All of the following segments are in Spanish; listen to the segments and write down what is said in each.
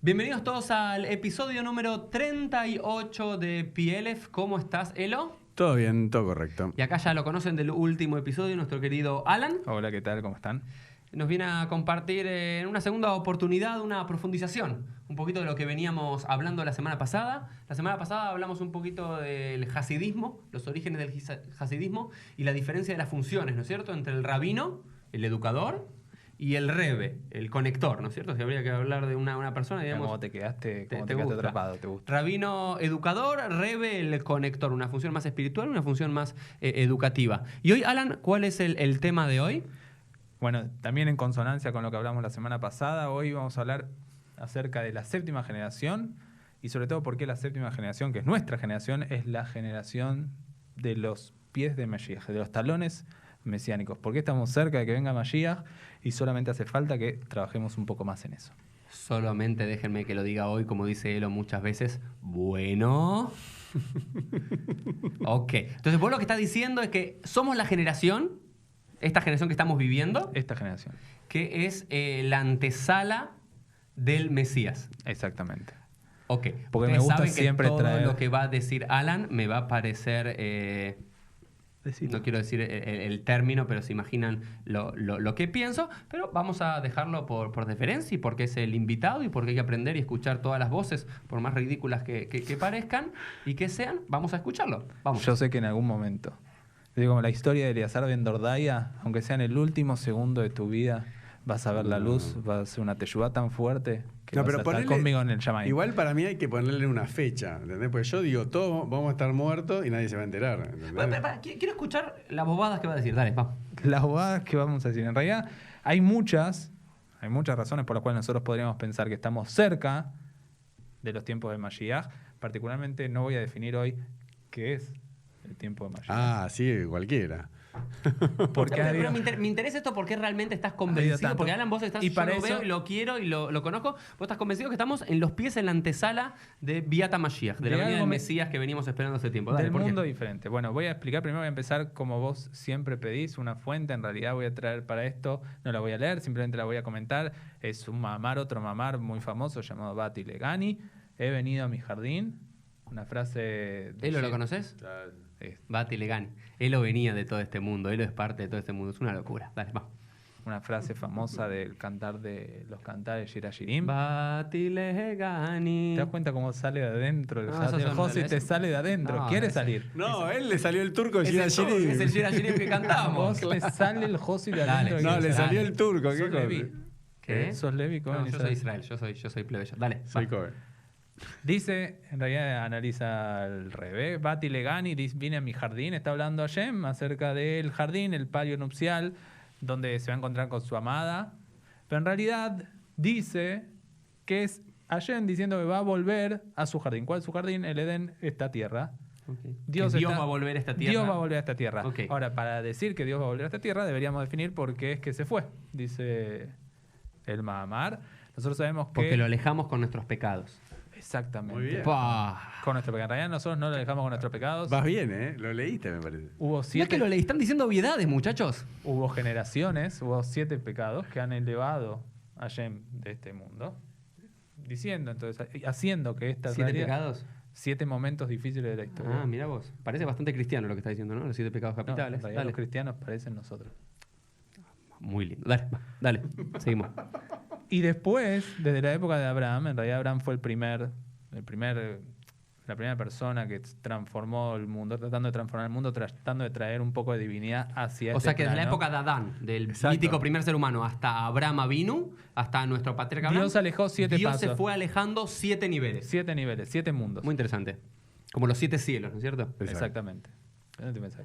Bienvenidos todos al episodio número 38 de PLF. ¿Cómo estás, Elo? Todo bien, todo correcto. Y acá ya lo conocen del último episodio, nuestro querido Alan. Hola, ¿qué tal? ¿Cómo están? Nos viene a compartir en una segunda oportunidad una profundización, un poquito de lo que veníamos hablando la semana pasada. La semana pasada hablamos un poquito del hasidismo, los orígenes del hasidismo y la diferencia de las funciones, ¿no es cierto?, entre el rabino, el educador, y el rebe, el conector, ¿no es cierto? Si habría que hablar de una persona, digamos... ¿Cómo te quedaste, te quedaste gusta. atrapado? ¿Te gusta? Rabino educador, rebe el conector, una función más espiritual, una función más educativa. Y hoy, Alan, ¿cuál es el tema de hoy? Bueno, también en consonancia con lo que hablamos la semana pasada, hoy vamos a hablar acerca de la séptima generación y sobre todo por qué la séptima generación, que es nuestra generación, es la generación de los pies de Mashiach, de los talones mesiánicos. ¿Por qué estamos cerca de que venga Mashiach y solamente hace falta que trabajemos un poco más en eso? Solamente déjenme que lo diga hoy, como dice Elo muchas veces. Bueno. Ok. Entonces vos lo que estás diciendo es que somos la generación, esta generación que estamos viviendo, Esta generación. que es la antesala del Mesías. Exactamente. Ok. Porque me Ustedes gusta saben que siempre todo traer... lo que va a decir Alan me va a parecer... No quiero decir el término, pero se imaginan lo que pienso. Pero vamos a dejarlo por deferencia y porque es el invitado y porque hay que aprender y escuchar todas las voces, por más ridículas que parezcan y que sean. Vamos a escucharlo. Vamos. Yo sé que en algún momento, digo, la historia de Eleazar Ben Dordaya, aunque sea en el último segundo de tu vida, vas a ver la luz, vas a hacer una teyubá tan fuerte que vas a estar conmigo en el Yamay. Igual para mí hay que ponerle una fecha, ¿entendés? Porque yo digo, todos vamos a estar muertos y nadie se va a enterar, ¿entendés? Quiero escuchar las bobadas que va a decir. Dale, va. Las bobadas que vamos a decir. En realidad hay muchas razones por las cuales nosotros podríamos pensar que estamos cerca de los tiempos de Mashiach. Particularmente no voy a definir hoy qué es el tiempo de Mashiach. Ah, sí, cualquiera. Porque pero me interesa esto porque realmente estás convencido, porque Alan, vos estás, y yo para lo veo eso, y lo quiero y lo conozco, vos estás convencido que estamos en los pies, en la antesala de Biata Mashiach, de la venida del Mesías que venimos esperando hace tiempo. Dale, del ¿por qué? mundo diferente. Bueno, voy a explicar, primero voy a empezar como vos siempre pedís, una fuente, en realidad voy a traer para esto, no la voy a leer, simplemente la voy a comentar, es un mamar, otro mamar muy famoso llamado Bati Legani, he venido a mi jardín, una frase... ¿Elo lo conoces? Bati Legani. Elo venía de todo este mundo, Elo es parte de todo este mundo, es una locura. Dale, va. Una frase famosa del cantar de los cantares Shira Shirim. Bati Legani. ¿Te das cuenta cómo sale de adentro? El eso Josi te sale de adentro, No, quiere ese- salir. No, él le salió el turco Es Gira el Shirim. Es el Shira Shirim que cantamos. Vos te sale el Josi de Dale. adentro. No, le quiere salió salir. el turco, ¿qué Sos cosa? Levi. ¿Qué? ¿Sos Levi? ¿Cómo No, venís yo a soy decir? Israel, yo soy plebeyo. Dale, Soy va. cover. Dice, en realidad analiza al revés, Bati Legani viene a mi jardín, está hablando a Shem acerca del jardín, el palio nupcial, donde se va a encontrar con su amada. Pero en realidad dice que es Hashem diciendo que va a volver a su jardín. ¿Cuál es su jardín? El Edén, esta tierra. Okay. Dios va a volver a esta tierra. Dios va a volver a esta tierra. Ok. Ahora, para decir que Dios va a volver a esta tierra, deberíamos definir por qué es que se fue, dice el Mahamar. Nosotros sabemos que... Porque lo alejamos con nuestros pecados. Exactamente. Muy bien. Pah. Con nuestro pecado. En realidad nosotros no lo dejamos con nuestros pecados. Vas bien, ¿eh? Lo leíste, me parece. Hubo No es que 7... lo leí, están diciendo obviedades, muchachos. Hubo generaciones, hubo 7 pecados que han elevado a Shem de este mundo, diciendo, entonces, haciendo que esta 7 pecados. 7 momentos difíciles de la historia. Ah, mira vos. Parece bastante cristiano lo que está diciendo, ¿no? Los 7 pecados No, en capitales. realidad Dale. los cristianos parecen nosotros. Muy lindo. Dale, va, dale. Seguimos. Y después, desde la época de Abraham, en realidad Abraham fue la primera persona que transformó el mundo, tratando de transformar el mundo, tratando de traer un poco de divinidad hacia O este sea que desde la plano. época de Adán, del Exacto. mítico primer ser humano, hasta Abraham Avinu, hasta nuestro patriarca Abraham, Dios alejó 7 Dios pasos. se fue alejando 7 niveles. 7 niveles, 7 mundos. Muy interesante. Como los 7 cielos, ¿no es cierto? Exactamente.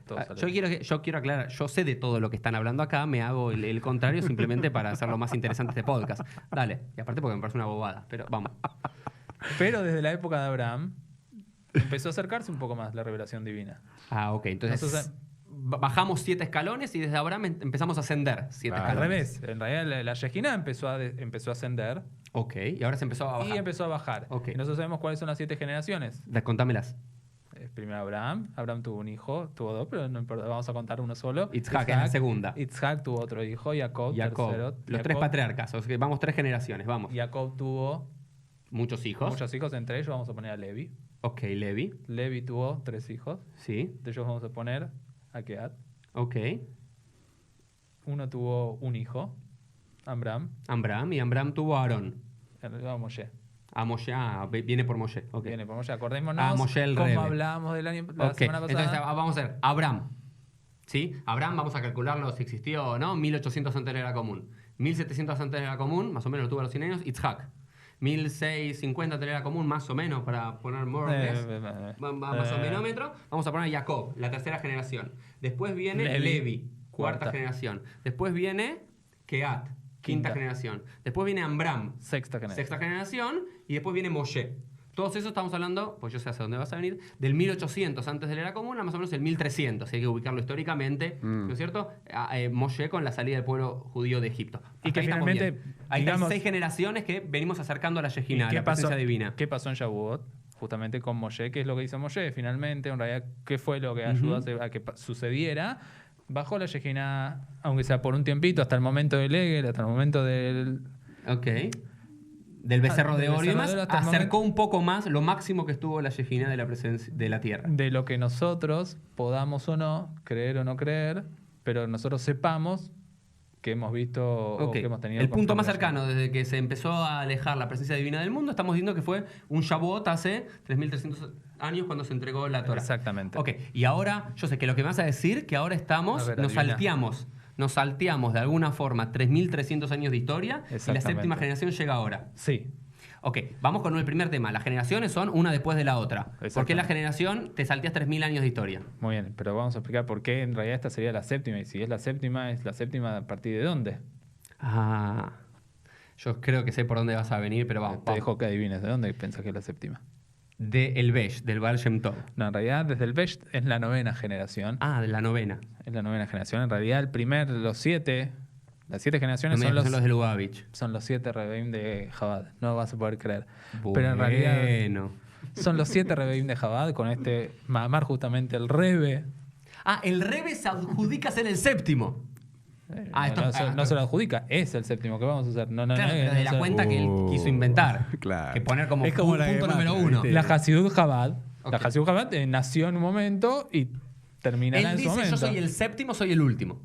Todos Yo quiero aclarar, yo sé de todo lo que están hablando acá, me hago el contrario simplemente para hacerlo más interesante este podcast. Dale, y aparte porque me parece una bobada, pero vamos. Pero desde la época de Abraham empezó a acercarse un poco más la revelación divina. Ah, ok, entonces Nosotros- bajamos 7 escalones y desde Abraham empezamos a ascender 7 Ah, Al escalones. revés, en realidad la Shejinah empezó a ascender Ok, y ahora se empezó a bajar. y empezó a bajar. Ok. Y nosotros sabemos cuáles son las 7 generaciones. Contámelas. Primero Abraham tuvo un hijo, tuvo 2, pero no importa, vamos a contar uno solo. Itzhak en la segunda. Itzhak tuvo otro hijo, Jacob, Jacob, tercero. los 3 patriarcas, o sea, vamos 3 generaciones, vamos. Jacob tuvo Muchos hijos. Muchos hijos, entre ellos vamos a poner a Levi. Ok, Levi. Levi tuvo 3 hijos. Sí. De ellos vamos a poner a Kehat. Ok. Uno tuvo un hijo, Amram. Amram. Y Amram tuvo a Aarón. A Moshe. A Moshe. Viene por Moshe. Ok. Viene por Moshe. Acordémonos A Moshe el Rebe. cómo hablábamos la Ok, semana pasada. entonces vamos a hacer Abraham. ¿Sí? Abraham, vamos a calcularlo si existió o no, 1800 antes de la era común. 1700 antes de la era común, más o menos lo tuvo a los 100 años, Itzhak. 1650 antes de la era común, más o menos, para poner more or less, más o menos, vamos a poner Jacob, la tercera generación. Después viene Levi, cuarta generación. Después viene Kehat, quinta generación. Después viene Amram, Sexta generación. Y después viene Moshe. Todos esos estamos hablando, pues yo sé hacia dónde vas a venir, del 1800 antes de la era común a más o menos el 1300. Hay que ubicarlo históricamente, ¿no es cierto? Moshe con la salida del pueblo judío de Egipto. Y que finalmente, hay digamos, 6 generaciones que venimos acercando a la Shejina, a ¿qué la pasó, presencia divina. ¿Qué pasó en Shavuot? Justamente con Moshe. ¿Qué es lo que hizo Moshe? Finalmente, en realidad, ¿qué fue lo que ayudó a que sucediera? Bajó la Shejina, aunque sea por un tiempito, hasta el momento del Egel, hasta el momento del... Ok. Del becerro de oro y demás, hasta el acercó un poco más lo máximo que estuvo la Shejina de la presencia de la tierra. De lo que nosotros podamos o no, creer o no creer, pero nosotros sepamos que hemos visto o que hemos tenido. El punto más confirmación. cercano, desde que se empezó a alejar la presencia divina del mundo, estamos diciendo que fue un Shavuot hace 3300 años cuando se entregó la Torah. Exactamente. Ok, y ahora, yo sé que lo que me vas a decir, que ahora estamos, A ver, nos adivina. salteamos de alguna forma 3300 años de historia y la Exactamente. séptima generación llega ahora. Sí. Ok, vamos con el primer tema. Las generaciones son una después de la otra. ¿Por qué Exactamente. la generación te salteas 3000 años de historia? Muy bien, pero vamos a explicar por qué en realidad esta sería la séptima. Y si es la séptima a partir de dónde. Ah, yo creo que sé por dónde vas a venir, pero vamos. Te dejo que adivines de dónde pensás que es la séptima. De El Besh, del Baal Shem Tov. No, en realidad desde el Besh es la 9ª generación. Ah, de la novena. Es la 9ª generación. En realidad las 7 generaciones son Los los de Lubavitch. 7 Rebeim de Chabad. No vas a poder creer. Pero en realidad Bueno. son los 7 Rebeim de Chabad con este Mahamar, justamente el Rebe. Ah, el Rebe se adjudica ser el séptimo. No se lo adjudica, es el séptimo que vamos a hacer. Claro, pero de la cuenta que él quiso inventar. Claro. Que poner como, Es como la punto de número Mata, 1. ¿viste? La Hasidut Chabad. Ok. La Hasidut Chabad nació en un momento y terminará Él en su dice, momento. yo soy el séptimo, soy el último.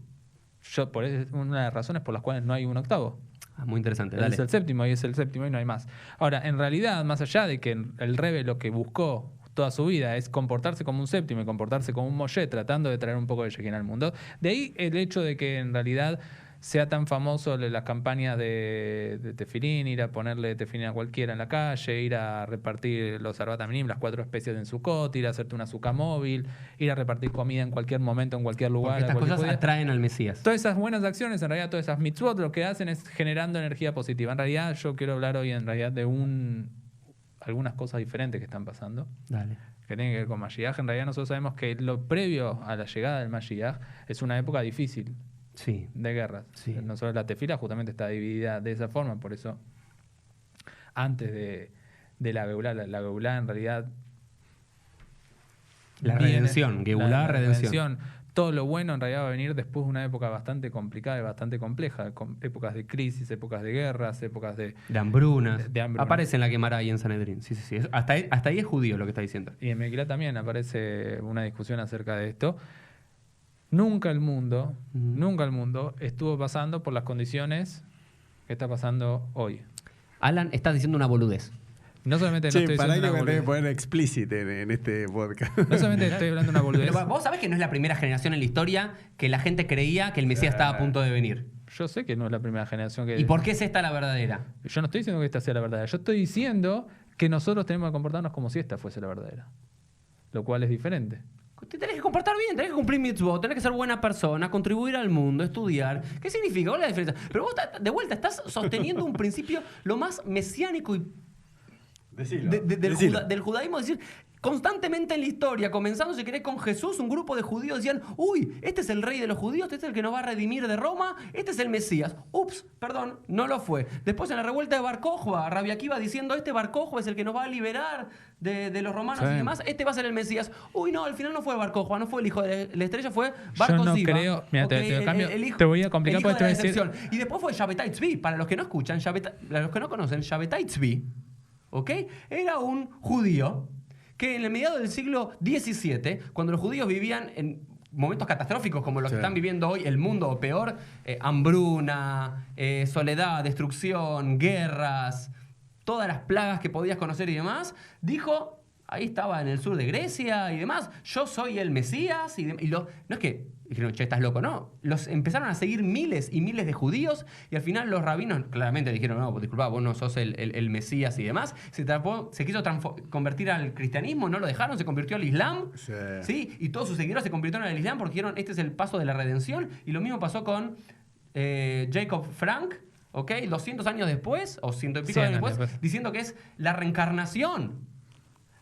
Por eso es una de las razones por las cuales no hay un octavo. Ah, muy interesante, Él dale. es el séptimo y es el séptimo y no hay más. Ahora, en realidad, más allá de que el Rebe lo que buscó toda su vida es comportarse como un séptimo y comportarse como un Moshe, tratando de traer un poco de Shekinah al mundo, de ahí el hecho de que en realidad sea tan famoso las campañas de tefilín, ir a ponerle tefilín a cualquiera en la calle, ir a repartir los arbat aminim, las 4 especies en Sukkot, ir a hacerte una sukkah móvil, ir a repartir comida en cualquier momento, en cualquier lugar. Porque estas a cualquier cosas día. atraen al Mesías. Todas esas buenas acciones, en realidad, todas esas mitzvot, lo que hacen es generando energía positiva. En realidad, yo quiero hablar hoy en realidad de algunas cosas diferentes que están pasando, Dale. que tienen que ver con Mashiach. En realidad, nosotros sabemos que lo previo a la llegada del Mashiach es una época difícil Sí. de guerras. Sí. Nosotros la tefila justamente está dividida de esa forma, por eso antes de la Geulá, la Geulá en realidad La viene- redención, Geulá, la redención. Todo lo bueno en realidad va a venir después de una época bastante complicada y bastante compleja, con épocas de crisis, épocas de guerras, épocas de... De hambrunas. De hambrunas. Aparece en la Gemara ahí en Sanedrín. Sí, sí, sí. Hasta ahí es judío lo que está diciendo. Y en Mequilá también aparece una discusión acerca de esto. Nunca el mundo estuvo pasando por las condiciones que está pasando hoy. Alan, estás diciendo una boludez. No solamente no Che, estoy para diciendo que una me tenés que boludez. poner explícito en este podcast. No solamente estoy hablando de una boludez. Pero vos sabés que no es la primera generación en la historia que la gente creía que el Mesías estaba a punto de venir. Yo sé que no es la primera generación que... ¿Y por qué es esta la verdadera? Yo no estoy diciendo que esta sea la verdadera. Yo estoy diciendo que nosotros tenemos que comportarnos como si esta fuese la verdadera. Lo cual es diferente. Te tenés que comportar bien, tenés que cumplir mitzvot, tenés que ser buena persona, contribuir al mundo, estudiar. ¿Qué significa? ¿Cuál es la diferencia? Pero vos, de vuelta, estás sosteniendo un principio lo más mesiánico y Decilo. del judaísmo, es decir, constantemente en la historia, comenzando si querés con Jesús, un grupo de judíos decían, uy, este es el rey de los judíos, este es el que nos va a redimir de Roma, este es el Mesías. Ups, perdón, no lo fue. Después en la revuelta de Bar Kokhba, Rabbi Akiva diciendo, este Bar Kokhba es el que nos va a liberar de los romanos Sí. y demás, este va a ser el Mesías. Uy, no, al final no fue Bar Kokhba, no fue el hijo de la estrella, fue Bar Yo no Koziba. creo- mira, te Ok, cambio, te voy a complicar el hijo porque te voy a de la decir- decepción. Y después fue Shabbatai Tzvi, para los que no escuchan, para los que no conocen, Shabbatai Tzvi ¿ok? Era un judío que en el mediado del siglo XVII, cuando los judíos vivían en momentos catastróficos como los que están viviendo hoy el mundo, o peor, hambruna, soledad, destrucción, guerras, todas las plagas que podías conocer y demás, dijo, ahí estaba en el sur de Grecia y demás, yo soy el Mesías, no es que dijeron, che, estás loco, no, los empezaron a seguir miles y miles de judíos y al final los rabinos claramente dijeron, no, disculpa, vos no sos el Mesías y demás, se quiso convertir al cristianismo, no lo dejaron, se convirtió al Islam, ¿sí? Y todos sus seguidores se convirtieron al Islam porque dijeron, este es el paso de la redención, y lo mismo pasó con Jacob Frank, ¿ok? 200 años después, o 100 y pico años después, diciendo que es la reencarnación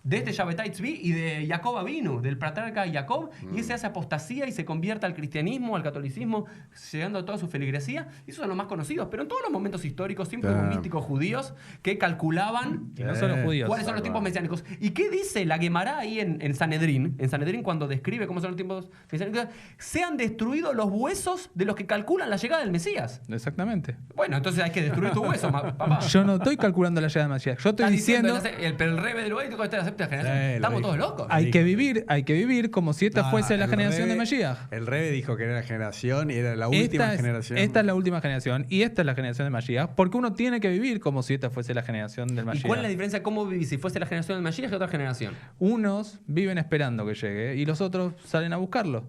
de este Shabbatai Tzvi y de Jacob Avinu, del patriarca Jacob, y ese hace apostasía y se convierte al cristianismo, al catolicismo, llegando a toda su feligresía. Y esos son los más conocidos. Pero en todos los momentos históricos siempre hubo místicos judíos que calculaban y no solo judíos, cuáles son los tiempos mesiánicos. ¿Y qué dice la Gemara ahí en Sanedrín? En Sanedrín, cuando describe cómo son los tiempos mesiánicos, se han destruido los huesos de los que calculan la llegada del Mesías. Exactamente. Bueno, entonces hay que destruir tu hueso, papá. Yo no estoy calculando la llegada del Mesías. Yo estoy diciendo... Pero el rebe del lugar y todo esto estamos todos locos. Hay que vivir como si esta fuese la generación de Mashiach. El Rebe dijo que era la generación y era la última generación. Esta es la última generación y esta es la generación de Mashiach, porque uno tiene que vivir como si esta fuese la generación del Mashiach. ¿Y cuál es la diferencia de cómo vivís si fuese la generación del Mashiach y otra generación? Unos viven esperando que llegue y los otros salen a buscarlo.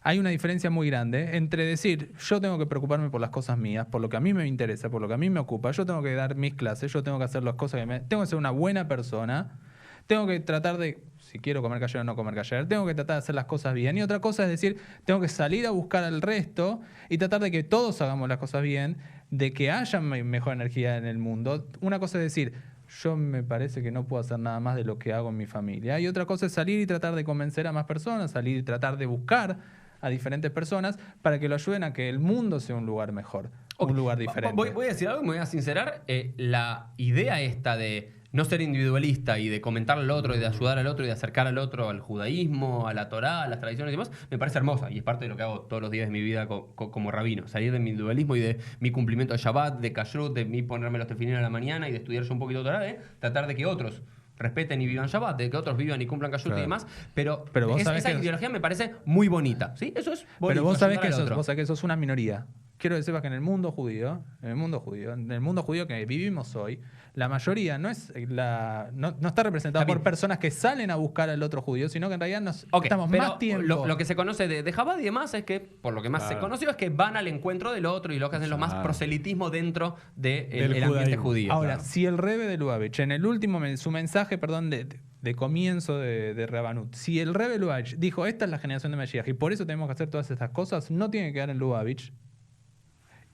Hay una diferencia muy grande entre decir, yo tengo que preocuparme por las cosas mías, por lo que a mí me interesa, por lo que a mí me ocupa, yo tengo que dar mis clases, yo tengo que hacer las cosas tengo que ser una buena persona. Tengo que tratar de, si quiero comer kasher o no comer kasher, tengo que tratar de hacer las cosas bien. Y otra cosa es decir, tengo que salir a buscar al resto y tratar de que todos hagamos las cosas bien, de que haya mejor energía en el mundo. Una cosa es decir, yo me parece que no puedo hacer nada más de lo que hago en mi familia. Y otra cosa es salir y tratar de convencer a más personas, salir y tratar de buscar a diferentes personas para que lo ayuden a que el mundo sea un lugar mejor, un lugar diferente. Voy a decir algo, me voy a sincerar. La idea esta de no ser individualista y de comentar al otro y de ayudar al otro y de acercar al otro al judaísmo, a la Torá, a las tradiciones y demás, me parece hermosa y es parte de lo que hago todos los días de mi vida como rabino. Salir de mi individualismo y de mi cumplimiento de Shabbat, de Kashrut, de mí ponerme los tefilín a la mañana y de estudiar yo un poquito de Torá, de tratar de que otros respeten y vivan Shabbat, de que otros vivan y cumplan Kashrut y demás, pero vos esa ideología me parece muy bonita, ¿sí? Eso es bonito. Pero vos sabés que sos una minoría. Quiero que sepas que en el mundo judío que vivimos hoy, la mayoría no está representada por personas que salen a buscar al otro judío, sino que en realidad estamos más tiempo. Lo que se conoce de Chabad y demás es que, por lo que más se conoció, es que van al encuentro del otro y lo que hacen los más proselitismo dentro del ambiente judío. Ahora, si el Rebe de Lubavitch, en el último, su mensaje, de comienzo de Rabanut, si el Rebe de Lubavitch dijo, esta es la generación de Mashiach y por eso tenemos que hacer todas estas cosas, no tiene que quedar en Lubavitch.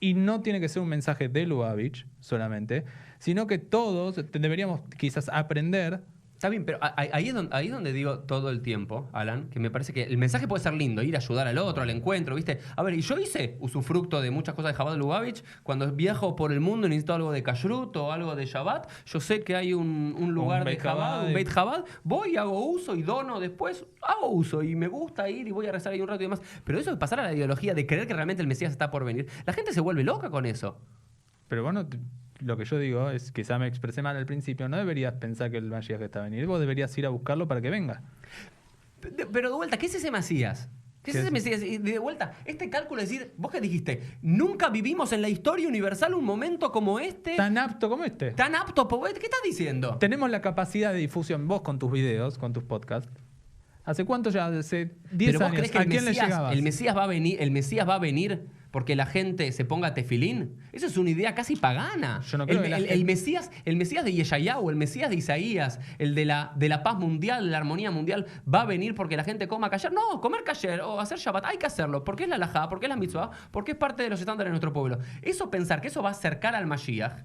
Y no tiene que ser un mensaje de Lubavitch solamente, sino que todos deberíamos quizás aprender. Está bien, pero ahí es donde digo todo el tiempo, Alan, que me parece que el mensaje puede ser lindo, ir a ayudar al otro, al encuentro, ¿viste? A ver, y yo hice usufructo de muchas cosas de Chabad Lubavitch. Cuando viajo por el mundo y necesito algo de Kashrut o algo de Shabbat, yo sé que hay un lugar de Chabad, un Beit Chabad, voy y hago uso y dono después, hago uso y me gusta ir y voy a rezar ahí un rato y demás. Pero eso de pasar a la ideología de creer que realmente el Mesías está por venir, la gente se vuelve loca con eso. Pero bueno, lo que yo digo es, quizá me expresé mal al principio, no deberías pensar que el Mashiach está a venir, vos deberías ir a buscarlo para que venga. Pero de vuelta, ¿qué es ese Mesías? ¿Qué es ese Mesías? Y de vuelta, este cálculo es decir, vos que dijiste, nunca vivimos en la historia universal un momento como este. Tan apto como este. Tan apto, ¿qué estás diciendo? Tenemos la capacidad de difusión, vos con tus videos, con tus podcasts. ¿Hace cuánto ya? Hace 10 años. ¿Crees que ¿A quién le llegabas? El Mesías va a venir porque la gente se ponga tefilín? Eso es una idea casi pagana. Yo no creo el Mesías de Yeshayahu, el Mesías de Isaías, el de la paz mundial, de la armonía mundial, va a venir porque la gente coma kasher. No, comer kasher o hacer Shabbat hay que hacerlo porque es la halajá, porque es la mitzvah, porque es parte de los estándares de nuestro pueblo. Eso, pensar que eso va a acercar al Mashiach,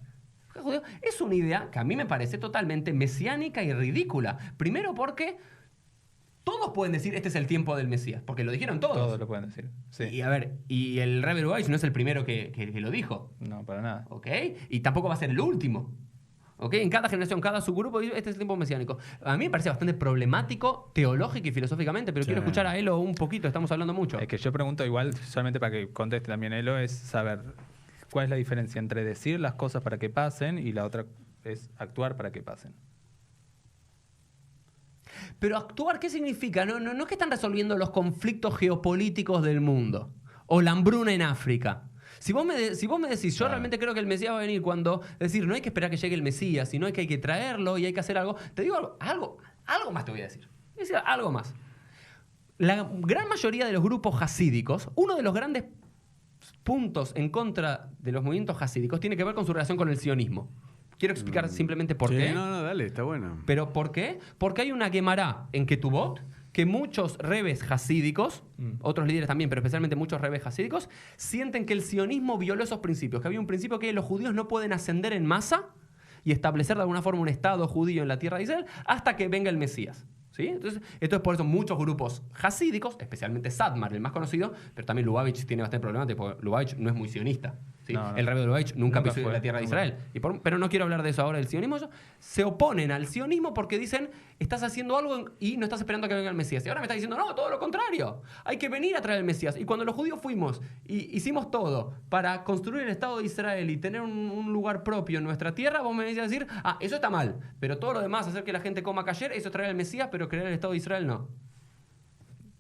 es una idea que a mí me parece totalmente mesiánica y ridícula. Primero porque todos pueden decir, este es el tiempo del Mesías, porque lo dijeron todos. Todos lo pueden decir, sí. Y a ver, y el Rebbe Lubavitch no es el primero que lo dijo. No, para nada. ¿Ok? Y tampoco va a ser el último. ¿Ok? En cada generación, cada subgrupo, este es el tiempo mesiánico. A mí me parece bastante problemático teológico y filosóficamente, pero quiero escuchar a Elo un poquito, estamos hablando mucho. Es que yo pregunto igual, solamente para que conteste también Elo, es saber cuál es la diferencia entre decir las cosas para que pasen y la otra es actuar para que pasen. Pero actuar, ¿qué significa? No es que están resolviendo los conflictos geopolíticos del mundo o la hambruna en África. Si vos me decís, yo realmente creo que el Mesías va a venir cuando... Es decir, no hay que esperar que llegue el Mesías, sino que hay que traerlo y hay que hacer algo. Te digo algo más te voy a decir. Voy a decir algo más. La gran mayoría de los grupos hasídicos, uno de los grandes puntos en contra de los movimientos hasídicos tiene que ver con su relación con el sionismo. Quiero explicar simplemente por Sí, qué. no, dale, está bueno. ¿Pero por qué? Porque hay una Gemara en Ketubot que muchos rebes hasídicos, otros líderes también, pero especialmente muchos rebes hasídicos, sienten que el sionismo violó esos principios, que había un principio que los judíos no pueden ascender en masa y establecer de alguna forma un Estado judío en la tierra de Israel hasta que venga el Mesías. ¿Sí? Entonces, esto es por eso muchos grupos hasídicos, especialmente Satmar, el más conocido, pero también Lubavitch tiene bastante problemático porque Lubavitch no es muy sionista. ¿Sí? No. El rebe de Lubavitch nunca pisó fue, la tierra de nunca. Israel. Pero no quiero hablar de eso ahora, del sionismo. Se oponen al sionismo porque dicen, estás haciendo algo y no estás esperando a que venga el Mesías. Y ahora me estás diciendo, no, todo lo contrario. Hay que venir a traer el Mesías. Y cuando los judíos fuimos y hicimos todo para construir el Estado de Israel y tener un lugar propio en nuestra tierra, vos me venís a decir, eso está mal. Pero todo lo demás, hacer que la gente coma kasher, eso es traer el Mesías, pero crear el Estado de Israel no.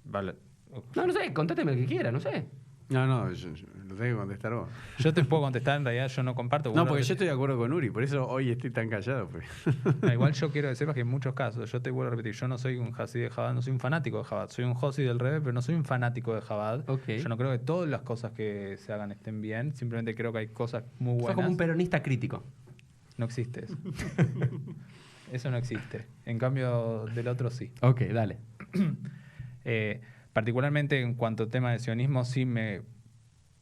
Vale. No sé, contésteme el que quiera, no sé. No, yo lo tengo que contestar vos. Yo te puedo contestar, en realidad yo no comparto. No, Bueno, porque yo estoy de acuerdo con Uri, por eso hoy estoy tan callado. Pues. No, igual yo quiero que sepas que en muchos casos, yo te vuelvo a repetir, yo no soy un Hasid de Chabad, no soy un fanático de Chabad, soy un Josi del Rebbe, pero no soy un fanático de Chabad. Ok. Yo no creo que todas las cosas que se hagan estén bien, simplemente creo que hay cosas muy buenas. Sos como un peronista crítico. No existe eso. Eso no existe. En cambio, del otro sí. Ok, dale. Particularmente en cuanto al tema del sionismo, sí me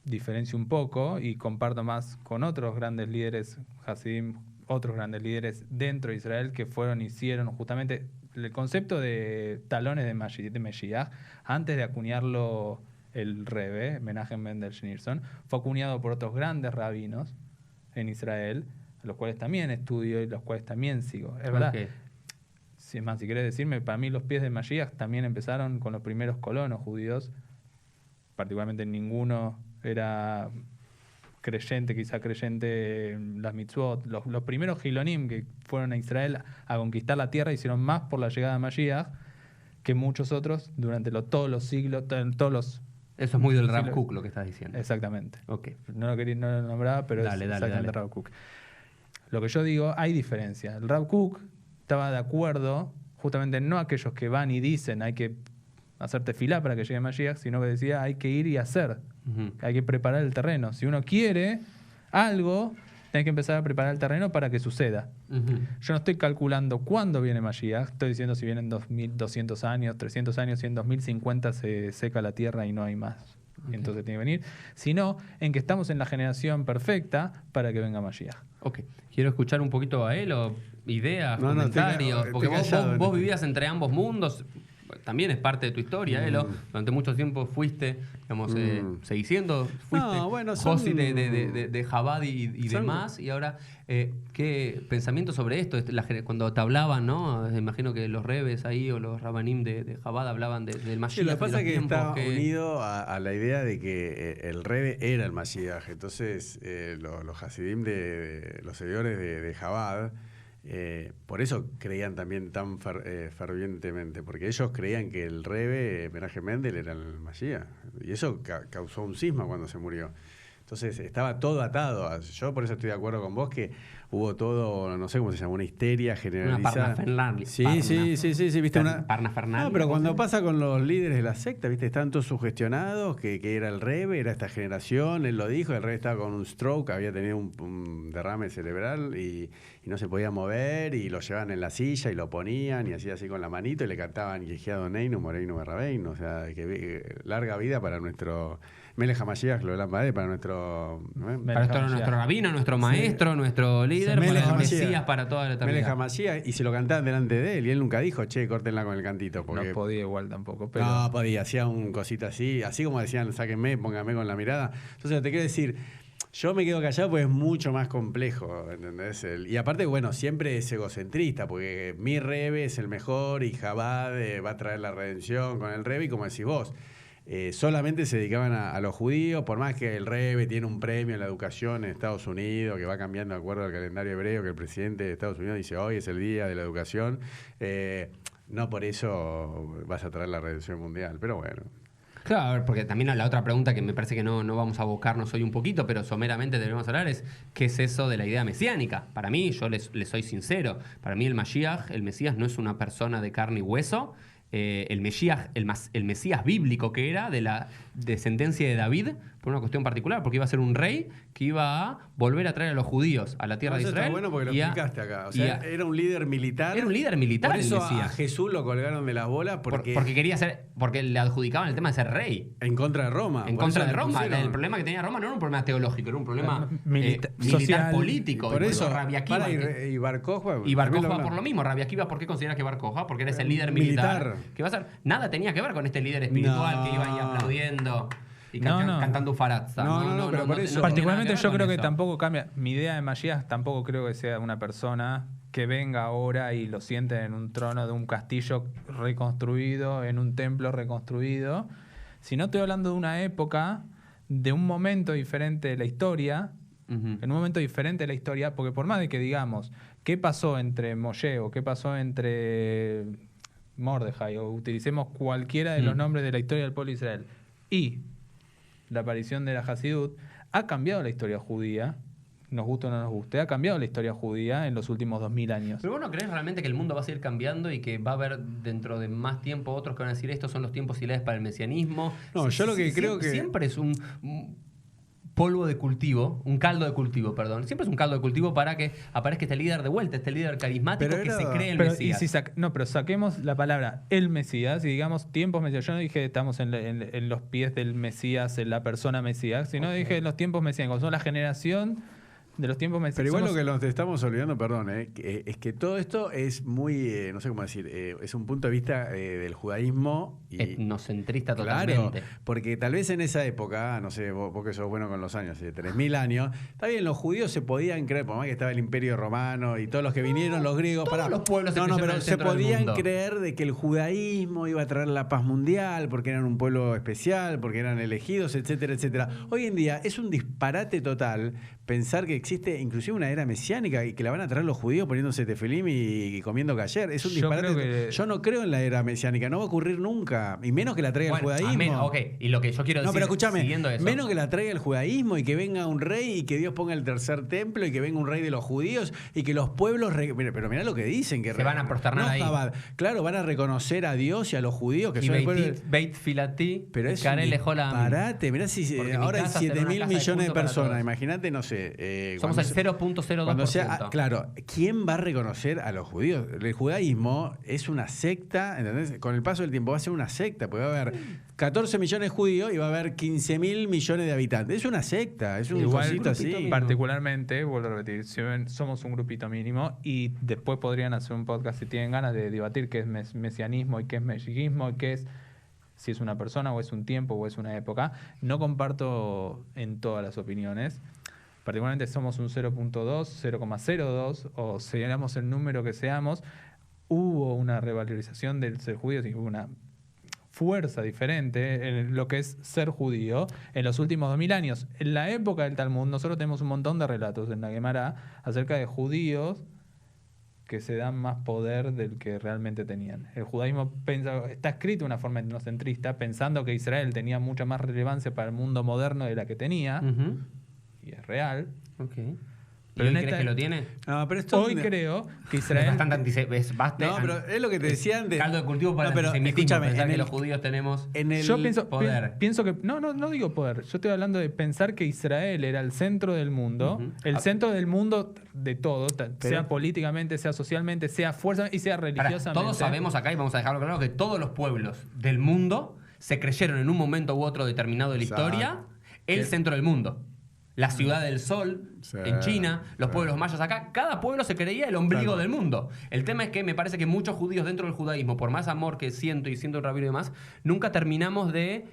diferencio un poco y comparto más con otros grandes líderes Hasidim, otros grandes líderes dentro de Israel que hicieron justamente el concepto de talones de Mesías, antes de acuñarlo el Rebbe, Menachem Mendel Schneerson, fue acuñado por otros grandes rabinos en Israel, a los cuales también estudio y los cuales también sigo. Es verdad. Ok. Si más, si querés decirme, para mí los pies de Mashiach también empezaron con los primeros colonos judíos. Particularmente ninguno era quizá creyente en las mitzvot. Los primeros Gilonim que fueron a Israel a conquistar la tierra hicieron más por la llegada de Mashiach que muchos otros durante todos los siglos, todos los... Eso es muy del Sí, Rav Kook lo que estás diciendo. Exactamente. Ok. No lo nombraba, pero Dale, es dale, exactamente dale. Rav Kook. Lo que yo digo, hay diferencia. El Rav Kook estaba de acuerdo, justamente no aquellos que van y dicen hay que hacerte fila para que llegue Mashiach, sino que decía hay que ir y hacer, hay que preparar el terreno. Si uno quiere algo, tenés que empezar a preparar el terreno para que suceda. Yo no estoy calculando cuándo viene Mashiach, estoy diciendo si vienen 2200 años, 300 años, si en 2050 se seca la tierra y no hay más. Entonces tiene que venir, sino en que estamos en la generación perfecta para que venga Mashiach. Ok. Quiero escuchar un poquito a él, o ideas, No, comentarios, estoy porque callado, vos ¿no? vivías entre ambos mundos, también es parte de tu historia, Elo. Durante mucho tiempo fuiste, digamos, seguís siendo, fuiste No, bueno, son- Josi de Chabad y son- demás, y ahora, ¿qué pensamiento sobre esto? Cuando te hablaban, ¿no? Imagino que los rebes ahí o los rabanim de Chabad hablaban del Mashiach. Sí, lo que pasa es de que los tiempos está unido a la idea de que el Rebbe era el Mashiach. Entonces, los Hasidim, los seguidores de Chabad, por eso creían también tan fervientemente, porque ellos creían que el Rebbe, Menachem Mendel, era el Mashiach. Y eso causó un cisma cuando se murió. Entonces estaba todo atado. Yo por eso estoy de acuerdo con vos que hubo todo, no sé cómo se llama, una histeria generalizada. Sí, viste una Parnafernal. No, pero cuando pasa con los líderes de la secta, viste, están todos sugestionados, que era el Rebbe, era esta generación, él lo dijo, el Rebbe estaba con un stroke, había tenido un derrame cerebral y no se podía mover, y lo llevaban en la silla y lo ponían y hacía así con la manito y le cantaban Yehiado Neinu, Moreinu Berrabein, o sea, que larga vida para nuestro Melech HaMashiach, lo de la madre, para nuestro nuestro rabino, nuestro maestro, nuestro líder, Melech para el HaMashiach. Mesías para toda la Melech eternidad. HaMashiach, y se lo cantaban delante de él, y él nunca dijo, che, córtenla con el cantito, porque No podía igual tampoco, pero... no podía, hacía un cosito así como decían, sáquenme, pónganme con la mirada. Entonces te quiero decir, yo me quedo callado porque es mucho más complejo, ¿entendés? Y aparte, bueno, siempre es egocentrista, porque mi Rebbe es el mejor y Chabad va a traer la redención con el Rebbe, y como decís vos, solamente se dedicaban a los judíos, por más que el Rebbe tiene un premio en la educación en Estados Unidos, que va cambiando de acuerdo al calendario hebreo, que el presidente de Estados Unidos dice hoy es el día de la educación, no por eso vas a traer la redención mundial, pero bueno. Claro, a ver, porque también la otra pregunta que me parece que no vamos a abocarnos hoy un poquito, pero someramente debemos hablar es ¿qué es eso de la idea mesiánica? Para mí, yo les soy sincero, para mí el Mashiach, el Mesías, no es una persona de carne y hueso. El Mesías bíblico que era de la descendencia de David, por una cuestión particular, porque iba a ser un rey que iba a volver a traer a los judíos a la tierra de Israel. Está bueno porque lo explicaste acá. O sea, era un líder militar. Era un líder militar. Por eso el Mesías. a Jesús lo colgaron de las bolas porque quería ser, porque le adjudicaban el tema de ser rey. En contra de Roma. En contra de Roma. El problema que tenía Roma no era un problema teológico, era un problema militar social, político. Por eso, Rabbi Akiva, y Bar Kokhba. Y Bar Kokhba por lo mismo. Rabbi Akiva, ¿por qué consideras que Bar Kokhba? Porque eres el líder militar. Que va a ser, nada tenía que ver con este líder espiritual que iba ahí aplaudiendo y cantando Ufarazza. No, pero por eso. Particularmente yo creo que tampoco cambia. Mi idea de Mashiach tampoco creo que sea una persona que venga ahora y lo siente en un trono de un castillo reconstruido, en un templo reconstruido. Sino estoy hablando de una época, de un momento diferente de la historia. En un momento diferente de la historia, porque por más de que digamos qué pasó entre Moshe o qué pasó entre Mordejai, o utilicemos cualquiera de los nombres de la historia del pueblo de Israel, y la aparición de la Hasidut, ha cambiado la historia judía, nos guste o no nos guste, ha cambiado la historia judía en los últimos 2000 años. Pero vos no crees realmente que el mundo va a seguir cambiando y que va a haber dentro de más tiempo otros que van a decir estos son los tiempos ideales para el mesianismo? No, yo lo que creo que... Siempre es un polvo de cultivo, un caldo de cultivo, perdón. Siempre es un caldo de cultivo para que aparezca este líder de vuelta, este líder carismático que se cree el Mesías. Pero saquemos la palabra el Mesías y digamos tiempos Mesías. Yo no dije estamos en los pies del Mesías, en la persona Mesías, sino dije los tiempos mesiánicos. Son la generación de los tiempos mesiánicos. Pero igual lo que nos estamos olvidando, perdón, es que todo esto es muy, no sé cómo decir, es un punto de vista del judaísmo. Etnocentrista claro, totalmente. Porque tal vez en esa época, no sé, vos que sos bueno con los años, 3.000 años, está bien, los judíos se podían creer, por más que estaba el Imperio Romano y todos los que vinieron, los griegos, todos los pueblos pero se podían creer de que el judaísmo iba a traer la paz mundial, porque eran un pueblo especial, porque eran elegidos, etcétera, etcétera. Hoy en día es un disparate total pensar que existe inclusive una era mesiánica y que la van a traer los judíos poniéndose tefilim y comiendo kasher. Es un disparate. Yo no creo en la era mesiánica, no va a ocurrir nunca, y menos que la traiga el judaísmo. Y lo que yo quiero decir, no, pero escúchame, siguiendo eso, menos que la traiga el judaísmo y que venga un rey y que Dios ponga el tercer templo y que venga un rey de los judíos y que los pueblos... Pero mirá lo que dicen. Que se van a prosternar ahí. Claro, van a reconocer a Dios y a los judíos que y son Beit Filatí, pero es un disparate. Mirá, ahora hay 7.000 millones de personas. Imagínate, no sé... Somos el 0.02%. Claro, ¿quién va a reconocer a los judíos? El judaísmo es una secta, ¿entendés? Con el paso del tiempo va a ser una secta, porque va a haber 14 millones de judíos y va a haber 15.000 millones de habitantes. Es una secta, es un cosito así. Particularmente, vuelvo a repetir, si ven, somos un grupito mínimo y después podrían hacer un podcast si tienen ganas de debatir qué es mesianismo y qué es meshigismo y qué es, si es una persona o es un tiempo o es una época. No comparto en todas las opiniones. Particularmente somos un 0.2, 0,02 o seamos el número que seamos, hubo una revalorización del ser judío, hubo una fuerza diferente en lo que es ser judío en los últimos 2000 años. En la época del Talmud nosotros tenemos un montón de relatos en la Gemara acerca de judíos que se dan más poder del que realmente tenían. El judaísmo está escrito de una forma etnocentrista, pensando que Israel tenía mucha más relevancia para el mundo moderno de la que tenía. Y es real. Okay. ¿Pero hoy crees que lo tiene? No, pero esto hoy creo que Israel... Es bastante no, pero es lo que te decía antes. Caldo de cultivo para el antisemitismo, pensar que los judíos tenemos poder. Pienso que... No digo poder. Yo estoy hablando de pensar que Israel era el centro del mundo. El centro del mundo de todo. Sea políticamente, sea socialmente, sea fuerza y sea religiosamente. Todos sabemos acá, y vamos a dejarlo claro, que todos los pueblos del mundo se creyeron en un momento u otro determinado de la historia el centro del mundo. La ciudad del sol en China, los pueblos mayas acá, cada pueblo se creía el ombligo del mundo. El tema es que me parece que muchos judíos dentro del judaísmo, por más amor que siento y siento el rabino y demás, nunca terminamos de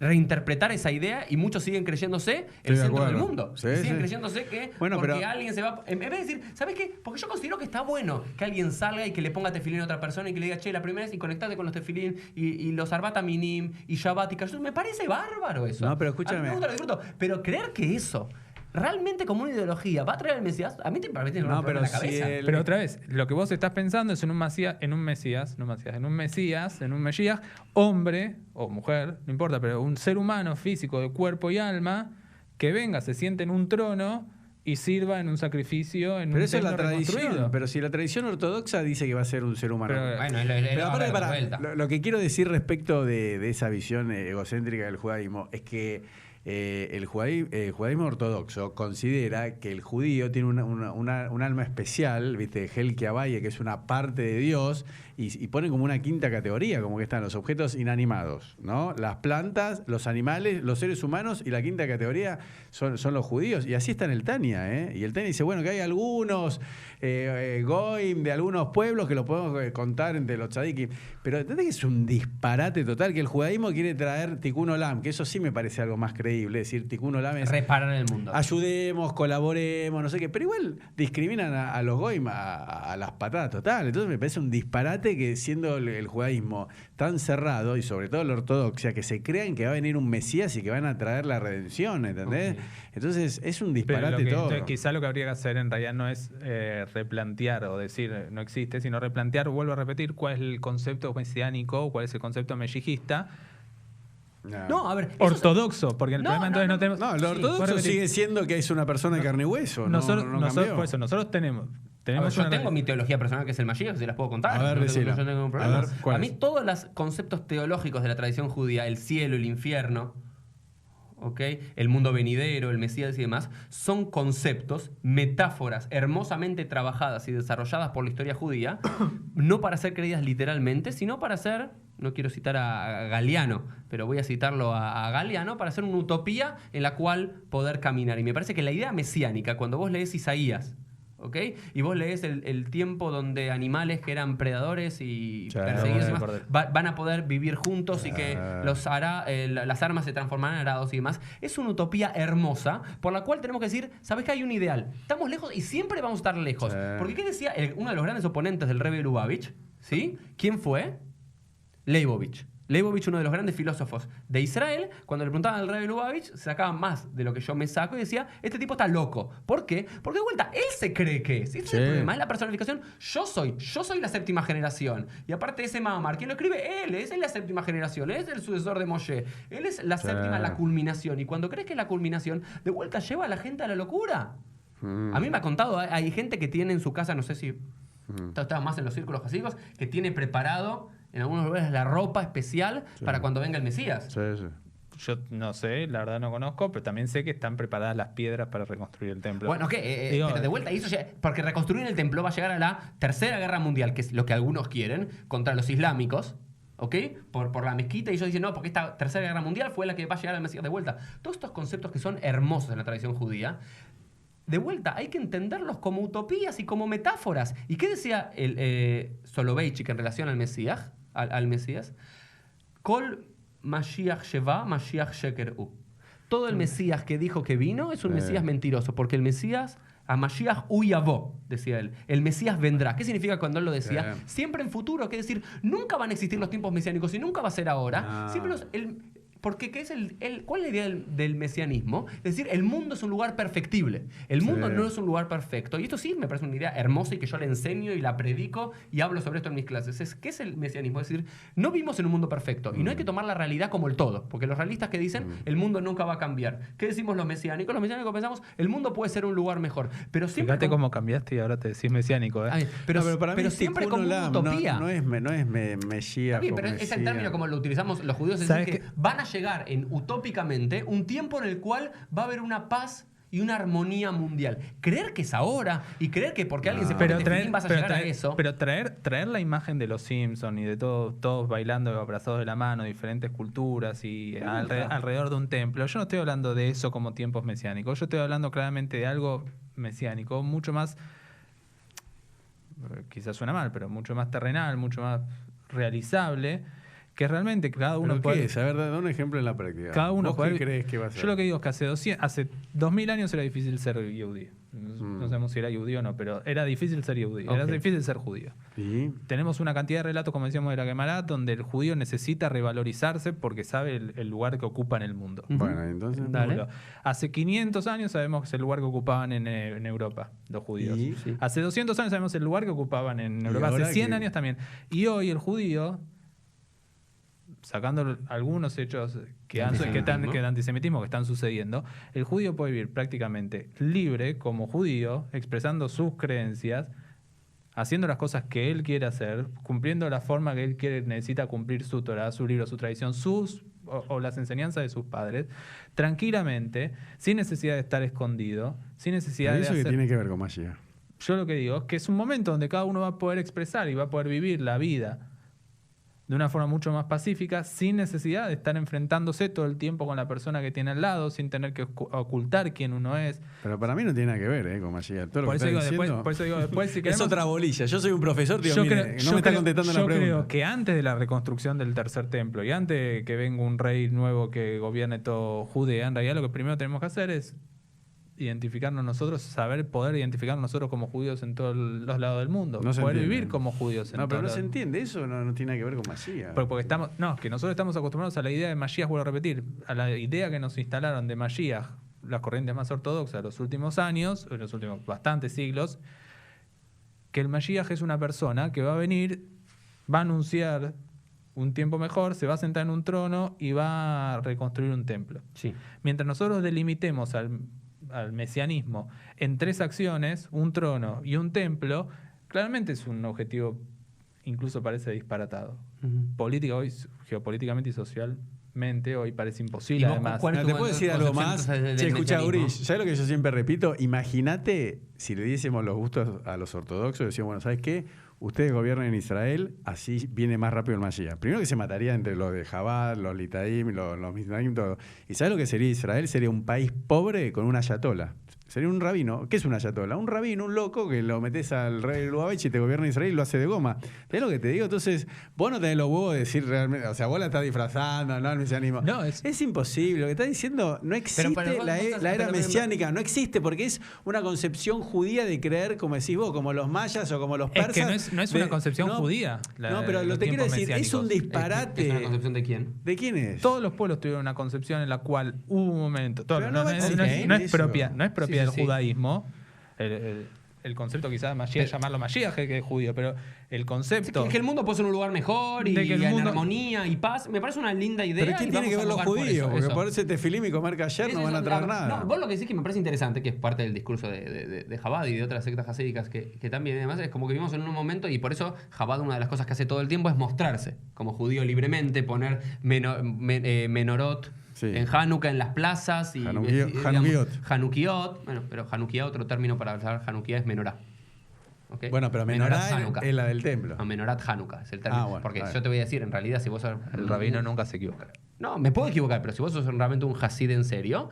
reinterpretar esa idea y muchos siguen creyéndose Estoy el de centro del acuerdo. mundo. Sí, Siguen sí. creyéndose que Bueno, porque pero- alguien se va... En vez de decir, ¿sabes qué? Porque yo considero que está bueno que alguien salga y que le ponga tefilín a otra persona y que le diga, che, la primera es y conectate con los tefilín y los arbata minim y shabbat y kashrut. Me parece bárbaro eso. No, pero A mí escúchame. me gusta, lo disfruto. Pero creer que eso realmente como una ideología va a traer el Mesías, a mí te parece No, un pero en la si cabeza. el- Pero otra vez, lo que vos estás pensando es en un Mesías, en un Mesías, hombre o mujer, no importa, pero un ser humano físico de cuerpo y alma que venga, se siente en un trono y sirva en un sacrificio, en Pero un eso es la templo tradición. reconstruido. Pero si la tradición ortodoxa dice que va a ser un ser humano. Pero- Bueno, Pero aparte, de pará, vuelta. lo que quiero decir respecto de esa visión egocéntrica del judaísmo es que el judaísmo ortodoxo considera que el judío tiene un alma especial, ¿viste? Helki Abaye, que es una parte de Dios, y pone como una quinta categoría, como que están los objetos inanimados, ¿no? Las plantas, los animales, los seres humanos, y la quinta categoría son los judíos. Y así está en el Tania, ¿eh? Y el Tania dice, bueno, que hay algunos goim de algunos pueblos que lo podemos contar entre los tzadikim. Pero ¿entendés que es un disparate total? Que el judaísmo quiere traer Tikkun Olam, que eso sí me parece algo más creíble. Es decir, Tikkun Olam es Reparar el mundo. ayudemos, colaboremos, no sé qué. Pero igual discriminan a los goim a las patadas total. Entonces me parece un disparate que siendo el judaísmo tan cerrado, y sobre todo la ortodoxia, que se crean que va a venir un Mesías y que van a traer la redención, ¿entendés? Ok. Entonces es un Pero disparate todo. entonces, quizá lo que habría que hacer en realidad no es replantear o decir no existe, sino replantear, vuelvo a repetir, cuál es el concepto mesiánico, cuál es el concepto meshijista, No, a ver. eso es- ortodoxo, porque el No, problema no, entonces no, no. tenemos... No, lo Sí, ortodoxo voy a repetir. sigue siendo que es una persona de carne y hueso. Nosotros, no cambió. por eso, nosotros tenemos A ver, yo una tengo mi teología personal que es el Mashiach, se las puedo contar. A ver, no decila. yo tengo ningún A problema. ver, ¿cuál A mí es? todos los conceptos teológicos de la tradición judía, el cielo, el infierno, ¿ok? El mundo venidero, el Mesías y demás, son conceptos, metáforas hermosamente trabajadas y desarrolladas por la historia judía, no para ser creídas literalmente, sino para ser, no quiero citar a Galeano, pero voy a citarlo a Galeano, para ser una utopía en la cual poder caminar. Y me parece que la idea mesiánica, cuando vos lees Isaías, ¿ok? Y vos lees el tiempo donde animales que eran predadores y Sí, perseguidos y bueno, demás, por- van a poder vivir juntos y que las armas se transformarán en arados y demás. Es una utopía hermosa por la cual tenemos que decir, ¿sabes que hay un ideal? Estamos lejos y siempre vamos a estar lejos. Sí. Porque ¿qué decía uno de los grandes oponentes del Rebbe Lubavitch? ¿Sí? ¿Quién fue? Leibovich. Leibovich, uno de los grandes filósofos de Israel, cuando le preguntaban al Rebbe Lubavitch, se sacaba más de lo que yo me saco y decía, este tipo está loco. ¿Por qué? Porque de vuelta, él se cree que es. Ese es el Sí. problema, es la personificación. Yo soy la séptima generación. Y aparte ese Mahamar, ¿quién lo escribe? Él es la séptima generación, él es el sucesor de Moshe. Él es la séptima, la culminación. Y cuando crees que es la culminación, de vuelta lleva a la gente a la locura. A mí me ha contado, hay gente que tiene en su casa, no sé si estaba más en los círculos jasídicos, que tiene preparado en algunos lugares la ropa especial para cuando venga el Mesías. Sí, sí. Yo no sé, la verdad no conozco, pero también sé que están preparadas las piedras para reconstruir el templo. Bueno, ¿qué? Digo, Pero de vuelta, porque reconstruir el templo va a llegar a la Tercera Guerra Mundial, que es lo que algunos quieren, contra los islámicos, ¿ok? Por la mezquita, y ellos dicen, no, porque esta Tercera Guerra Mundial fue la que va a llegar al Mesías de vuelta. Todos estos conceptos que son hermosos en la tradición judía, de vuelta, hay que entenderlos como utopías y como metáforas. ¿Y qué decía el Soloveitchik en relación al Mesías? Al Mesías. Kol Mashiach Sheva, Mashiach Sheker U. Todo el Mesías que dijo que vino es un Mesías mentiroso, porque el Mesías, a Mashiach Uyavó, decía él. El Mesías vendrá. ¿Qué significa cuando él lo decía? Sí. Siempre en futuro, que es decir, nunca van a existir los tiempos mesiánicos y nunca va a ser ahora. No. Siempre porque ¿qué es ¿cuál es la idea del mesianismo? Es decir, el mundo es un lugar perfectible. El mundo Sí. no es un lugar perfecto. Y esto sí me parece una idea hermosa y que yo le enseño y la predico y hablo sobre esto en mis clases. ¿Qué es el mesianismo? Es decir, no vivimos en un mundo perfecto y no hay que tomar la realidad como el todo. Porque los realistas que dicen, el mundo nunca va a cambiar. ¿Qué decimos los mesiánicos? Los mesiánicos pensamos, el mundo puede ser un lugar mejor. Pero siempre Fíjate cómo cambiaste y ahora te decís mesiánico, ¿eh? Ay, pero, No, para mí pero es siempre Tikkun como una Olam, utopía. No es Mesías. Está bien, pero es el término como lo utilizamos los judíos, es ¿Sabes decir, que van a llegar utópicamente un tiempo en el cual va a haber una paz y una armonía mundial. Creer que es ahora y creer que porque alguien se pone tefilín vas a llegar a eso. Pero traer la imagen de los Simpsons y de todos bailando abrazados de la mano, diferentes culturas y alrededor de un templo. Yo no estoy hablando de eso como tiempos mesiánicos. Yo estoy hablando claramente de algo mesiánico, mucho más, quizás suena mal, pero mucho más terrenal, mucho más realizable, que realmente cada uno ¿Pero puede... qué es? A ver, da un ejemplo en la práctica. Cada uno ¿Vos puede... qué crees que va a ser? Yo lo que digo es que hace 2000 años era difícil ser yehudí. No sabemos si era yehudí o no, pero era difícil ser yehudí, era difícil ser judío. ¿Y? Tenemos una cantidad de relatos, como decíamos, de la Gemara, donde el judío necesita revalorizarse porque sabe el lugar que ocupa en el mundo. Bueno, entonces... Dale. Hace 500 años sabemos que es el lugar que ocupaban en Europa los judíos. ¿Y? Sí. Hace 200 años sabemos el lugar que ocupaban en Europa. ahora Hace 100 qué? años también. Y hoy el judío, sacando algunos hechos que de antisemitismo que están sucediendo, el judío puede vivir prácticamente libre como judío, expresando sus creencias, haciendo las cosas que él quiere hacer, cumpliendo la forma que él necesita cumplir su Torah, su libro, su tradición, o las enseñanzas de sus padres, tranquilamente, sin necesidad de estar escondido, sin necesidad ¿Pero de eso hacer... qué tiene que ver con Mashiach? Yo lo que digo es que es un momento donde cada uno va a poder expresar y va a poder vivir la vida de una forma mucho más pacífica, sin necesidad de estar enfrentándose todo el tiempo con la persona que tiene al lado, sin tener que ocultar quién uno es. Pero para mí no tiene nada que ver con Mashiach. Todo lo Por que eso, está digo, diciendo... por eso digo después, si Es queremos... otra bolilla. Yo soy un profesor, digo, Yo mire, creo- no yo me está creo- contestando la yo pregunta. creo que antes de la reconstrucción del tercer templo y antes de que venga un rey nuevo que gobierne todo Judea, en realidad lo que primero tenemos que hacer es identificarnos nosotros, poder identificarnos nosotros como judíos en todos los lados del mundo, No se poder entiende. vivir como judíos en No, pero todos no se lados. entiende. Eso no tiene nada que ver con Mashiach. Porque que nosotros estamos acostumbrados a la idea de Mashiach, vuelvo a repetir, a la idea que nos instalaron de Mashiach, las corrientes más ortodoxas de los últimos años, en los últimos bastantes siglos, que el Mashiach es una persona que va a venir, va a anunciar un tiempo mejor, se va a sentar en un trono y va a reconstruir un templo. Sí. Mientras nosotros delimitemos al mesianismo en 3 acciones, un trono y un templo, claramente es un objetivo, incluso parece disparatado. Geopolíticamente y socialmente, hoy parece imposible. ¿Y vos Además, cuál es ¿Te tu puedo decir algo concepción, más? entonces, del Che, escucha, mesianismo? Uri, ¿sabes lo que yo siempre repito? Imagínate si le diésemos los gustos a los ortodoxos y decíamos, bueno, ¿sabes qué? Ustedes gobiernan en Israel, así viene más rápido el Mashiach. Primero que se mataría entre los de Jabad, los Litaim, los Misnaim, todo. ¿Y sabes lo que sería Israel? Sería un país pobre con una ayatola. Sería un rabino. ¿Qué es una ayatola? Un rabino, un loco que lo metes al rey Lubavitch y te gobierna Israel y lo hace de goma. ¿Sabes lo que te digo? Entonces, vos no tenés los huevos de decir realmente, o sea, vos la estás disfrazando, no, el mesianismo. No, es imposible. Lo que estás diciendo, no existe vos estás- la era pero- mesiánica, no existe porque es una concepción judía de creer, como decís vos, como los mayas o como los persas. es que no es una concepción judía. No, pero lo que te quiero decir, es un disparate. ¿Es una concepción de quién? ¿De quién es? Todos los pueblos tuvieron una concepción en la cual hubo un momento. Pero no va a existir No es eso. propia Sí, del sí. judaísmo. El concepto quizás Mashiach, llamarlo Mashiach, que es judío, pero el concepto... Que el mundo puede ser un lugar mejor y De que el en mundo- armonía y paz. Me parece una linda idea. ¿Pero quién y tiene que vamos ver a los abogar por judíos? eso, Porque eso. por ese tefilim y comer kasher no van a traer nada. No, vos lo que decís que me parece interesante, que es parte del discurso de Jabad y de otras sectas hasídicas que también, además, es como que vivimos en un momento y por eso Jabad, una de las cosas que hace todo el tiempo es mostrarse como judío libremente, poner menorot. Sí. En Hanukkah, en las plazas. Y, Hanukiot. Hanukiot. Bueno, pero Hanukkah, otro término para hablar Hanukkah es menorá. ¿Okay? Bueno, pero Menorat Menorá Hanukkah. es la del templo. No, Menorat Hanukkah es el término. Bueno, porque vale. yo te voy a decir, en realidad, si vos sos El rabino nunca se equivoca. no, me puedo equivocar, pero si vos sos realmente un hasid en serio,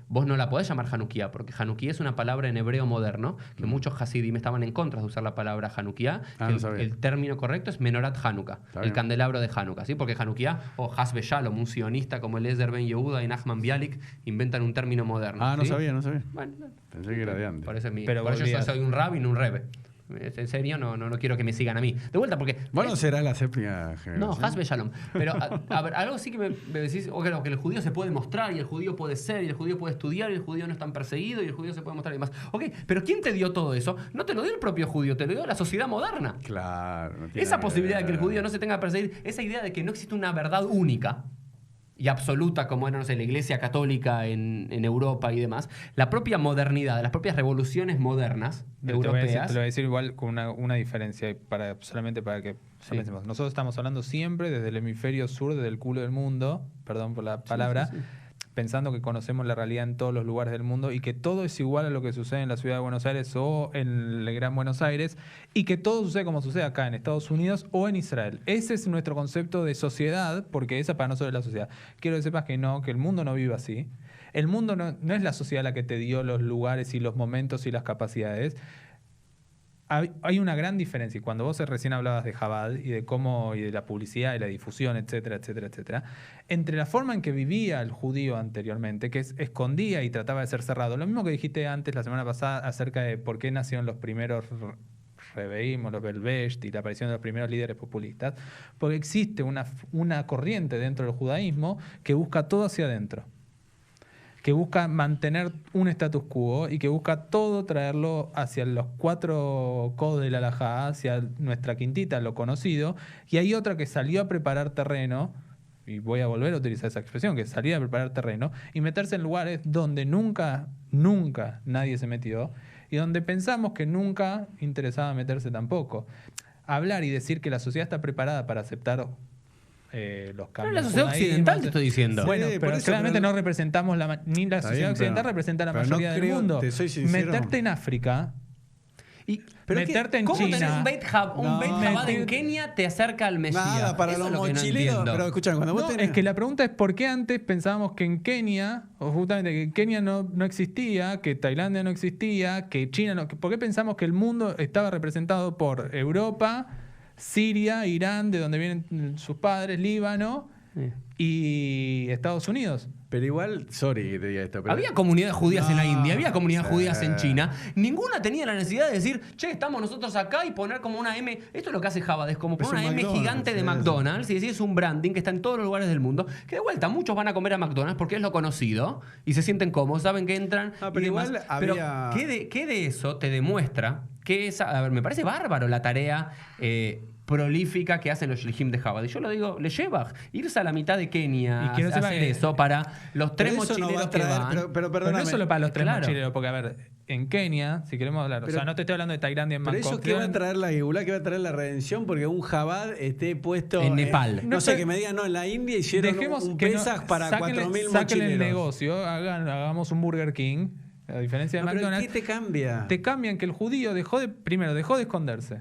vos no la podés llamar Hanukkah, porque Hanukkah es una palabra en hebreo moderno, que muchos hasidim estaban en contra de usar la palabra Hanukkah. Ah, que no sabía. el término correcto es Menorat Hanukkah, Está el bien. candelabro de Hanukkah, ¿sí? Porque Hanukkah o Hasbe Shalom, un sionista como Eliezer Ben Yehuda y Nachman Bialik, inventan un término moderno. Ah, no ¿sí? sabía. Bueno, Pensé que era de antes. por eso, Pero por eso yo volvías. soy un rabbi, no un rebe. En serio, no quiero que me sigan a mí. De vuelta, porque... Bueno, será la séptima No, generación. Hasbe Shalom. Pero, a ver, algo sí que me decís, que el judío se puede mostrar, y el judío puede ser, y el judío puede estudiar, y el judío no es tan perseguido, y el judío se puede mostrar y demás. Ok, pero ¿quién te dio todo eso? No te lo dio el propio judío, te lo dio la sociedad moderna. Claro. no tiene Esa nada posibilidad de que el ver. judío no se tenga que perseguir, esa idea de que no existe una verdad única y absoluta como era, no sé, la Iglesia Católica en Europa y demás, la propia modernidad, las propias revoluciones modernas Pero te lo voy europeas... a decir igual con una diferencia, solamente para que Sí. pensemos. Nosotros estamos hablando siempre desde el hemisferio sur, desde el culo del mundo, perdón por la palabra, sí, sí. pensando que conocemos la realidad en todos los lugares del mundo y que todo es igual a lo que sucede en la ciudad de Buenos Aires o en el Gran Buenos Aires y que todo sucede como sucede acá en Estados Unidos o en Israel. Ese es nuestro concepto de sociedad, porque esa para nosotros es la sociedad. Quiero que sepas que el mundo no vive así. El mundo no es la sociedad la que te dio los lugares y los momentos y las capacidades. hay una gran diferencia. Y cuando vos recién hablabas de Chabad y de cómo, y de la publicidad y la difusión, etcétera, etcétera, etcétera, entre la forma en que vivía el judío anteriormente, que escondía y trataba de ser cerrado, lo mismo que dijiste antes la semana pasada acerca de por qué nacieron los primeros Rebeim o los Belvesht y la aparición de los primeros líderes populistas, porque existe una corriente dentro del judaísmo que busca todo hacia adentro, que busca mantener un status quo y que busca todo traerlo hacia los 4 codos de la halajá, hacia nuestra quintita, lo conocido, y hay otra que salió a preparar terreno, y voy a volver a utilizar esa expresión, que salir a preparar terreno y meterse en lugares donde nunca nadie se metió y donde pensamos que nunca interesaba meterse tampoco. Hablar y decir que la sociedad está preparada para aceptar los cambios. Pero la sociedad occidental te estoy diciendo. Bueno, Sí, pero por eso, claramente pero no representamos ni la Está sociedad bien, occidental pero- representa la pero no mayoría del creo, mundo. te soy sincero. Meterte en África y Pero meterte en ¿Cómo tenés China. un Beit Jabad No. en Kenia te acerca al Mesías? Nada, para Eso los es lo que no mochileros. entiendo. Pero escuchan, cuando vos No, tenés... es que la pregunta es por qué antes pensábamos que en Kenia, o justamente que Kenia no existía, que Tailandia no existía, que China no... ¿Por qué pensamos que el mundo estaba representado por Europa, Siria, Irán, de donde vienen sus padres, Líbano Sí. y Estados Unidos? Pero igual, sorry que te diga esto, pero... Había comunidades judías en la No, India, había comunidades sí. judías en China. Ninguna tenía la necesidad de decir, che, estamos nosotros acá y poner como una M. Esto es lo que hace Jabad, es como poner Es un una M McDonald's, gigante de sí, McDonald's y decir es un branding que está en todos los lugares del mundo. Que de vuelta, muchos van a comer a McDonald's porque es lo conocido y se sienten cómodos, saben que entran. Ah, pero y demás. igual Pero, había- ¿qué de eso te demuestra que esa. A ver, me parece bárbaro la tarea. Prolífica que hacen los Shlichim de Jabad. Y yo lo digo, le lleva irse a la mitad de Kenia Y que no a sepa hacer que- eso para los tres Pero eso no mochileros va a que traer- van. pero Pero no perdóname. es solo para los tres Claro. mochileros, porque a ver, en Kenia, si queremos hablar, o Pero- sea, no te estoy hablando de Tailandia en Pero Bangkok. eso que va a traer la Geulá, que va a traer la redención, porque un Jabad esté puesto En Nepal. no No sé, sé, que me digan, no, en la India hicieron Dejemos un que no- Pesaj para sáquenle- 4.000 sáquenle el mochileros. negocio, hagamos un Burger King, a diferencia de No, pero McDonald's. ¿qué te cambia? Te cambian que el judío primero dejó de esconderse.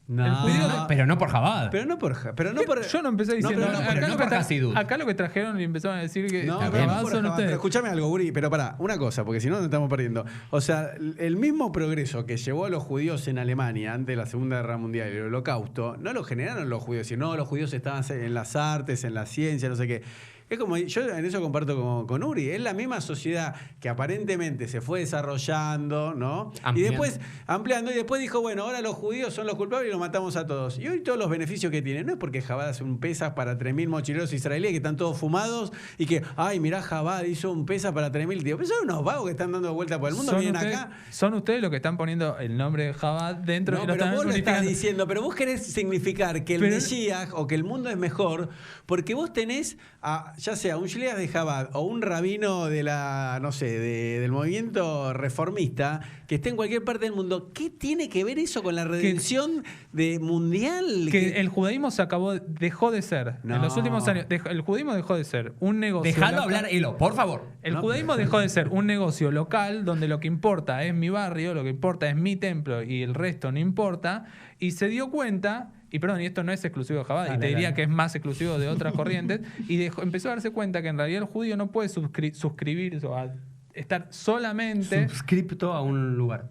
No, el judío no, Pero no por Jabad. pero no por... Pero no por Yo no empecé diciendo. pero no por- no por Hasidut. acá lo que trajeron y empezaron a decir que No, Está pero bien. no Jabad por son Jabad. Pero ustedes. escúchame algo, Guri, pero pará, una cosa, porque si no nos estamos perdiendo. O sea, el mismo progreso que llevó a los judíos en Alemania antes de la Segunda Guerra Mundial y el Holocausto, no lo generaron los judíos, sino los judíos estaban en las artes, en la ciencia, no sé qué. Es como, yo en eso comparto con Uri, es la misma sociedad que aparentemente se fue desarrollando, ¿no? Ampliando. Y después, ampliando, y después dijo, bueno, ahora los judíos son los culpables y los matamos a todos. Y hoy todos los beneficios que tienen, no es porque Jabad hace un Pesaj para 3.000 mochileros israelíes que están todos fumados y que, ay, mirá, Jabad hizo un Pesaj para 3.000 tíos. Pero son unos vagos que están dando vuelta por el mundo, vienen acá. Son ustedes los que están poniendo el nombre de Jabad dentro No, y lo pero están vos lo estás unificando. diciendo, pero vos querés significar que el Pero- Mesías o que el mundo es mejor porque vos tenés, ya sea un Shliach de Jabad o un rabino de la, no sé, del movimiento reformista que esté en cualquier parte del mundo. ¿Qué tiene que ver eso con la redención de mundial? Que el judaísmo dejó de ser, No. en los últimos años, el judaísmo dejó de ser un negocio. Dejalo local. hablar, Elo, por favor. El No, judaísmo dejó de ser un negocio local donde lo que importa es mi barrio, lo que importa es mi templo y el resto no importa. Y se dio cuenta, y perdón, y esto no es exclusivo de Jabad, y te diría que es más exclusivo de otras corrientes, y empezó a darse cuenta que en realidad el judío no puede suscribirse o estar solamente Suscripto a un lugar.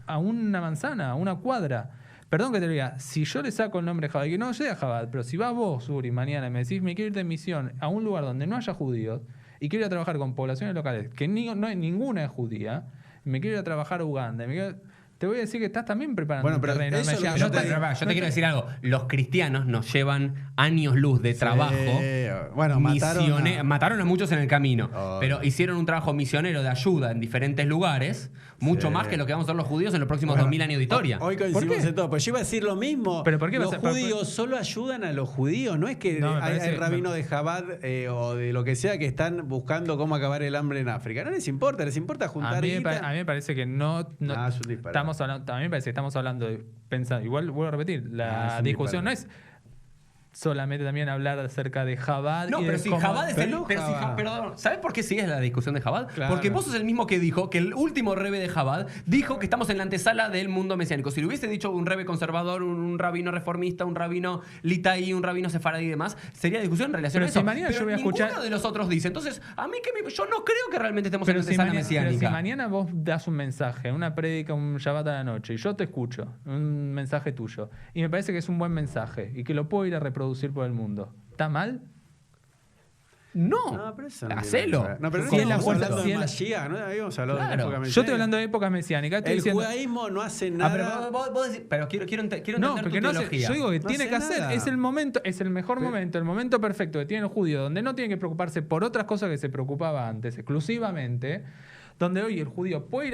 a una manzana, a una cuadra. Perdón que te lo diga, si yo le saco el nombre de Jabad, que no sea Jabad, pero si vas vos, Uri, mañana y me decís, me quiero ir de misión a un lugar donde no haya judíos y quiero ir a trabajar con poblaciones locales, que no hay ninguna es judía, me quiero ir a trabajar a Uganda, te voy a decir que estás también preparando Bueno, un pero terreno. eso Me lo llama- que Yo yo te, te digo- yo te quiero decir algo. Los cristianos nos llevan años luz de trabajo. Bueno, Mataron a muchos en el camino, Oh. pero hicieron un trabajo misionero de ayuda en diferentes lugares, mucho Sí. más que lo que vamos a hacer los judíos en los próximos 2000 años de historia. Hoy ¿Por coincidimos qué? en todo. Pues yo iba a decir lo mismo. ¿Pero por qué los vas a- pero- judíos solo ayudan a los judíos. No es que No, me hay parece- rabino de Jabad o de lo que sea que están buscando cómo acabar el hambre en África. No les importa juntar a mí guita. me parece que no Ah, es un disparate. estamos hablando, a mí me parece que estamos hablando de pensar, igual vuelvo a repetir, Ah, la es un discusión no disparate. es solamente también hablar acerca de Jabad. No, y pero de si cómo- Jabad es el... Pero no Pero si Jabad. perdón, ¿sabes por qué sigues la discusión de Jabad? Claro. Porque vos sos el mismo que dijo que el último rebe de Jabad dijo que estamos en la antesala del mundo mesiánico. Si lo hubiese dicho un rebe conservador, un rabino reformista, un rabino litaí, un rabino sefaradí y demás, sería discusión en relación Pero a eso. si mañana Pero yo voy a ninguno escuchar- de los otros dice. Entonces, a mí yo no creo que realmente estemos en Pero la si, antesala pero mesiánica. si mañana vos das un mensaje, una prédica, un Shabbat a la noche, y yo te escucho, un mensaje tuyo, y me parece que es un buen mensaje y que lo puedo ir a reproducir por el mundo, ¿está mal? No, pero eso no tiene hacelo. nada que ver. No, pero no Si es la estamos fuerza- hablando si de es la- Mashiach, ¿no? Habíamos hablado de Claro. la época Yo mesiánica. estoy hablando de épocas mesiánicas. Estoy El diciendo, judaísmo no hace Ah, nada. pero vos decís, pero quiero no, entender tu porque no sé, teología. yo digo que No tiene hace que hacer, nada. es el momento, es el mejor momento, el momento perfecto que tiene el judío, donde no tiene que preocuparse por otras cosas que se preocupaba antes, exclusivamente, donde hoy el judío puede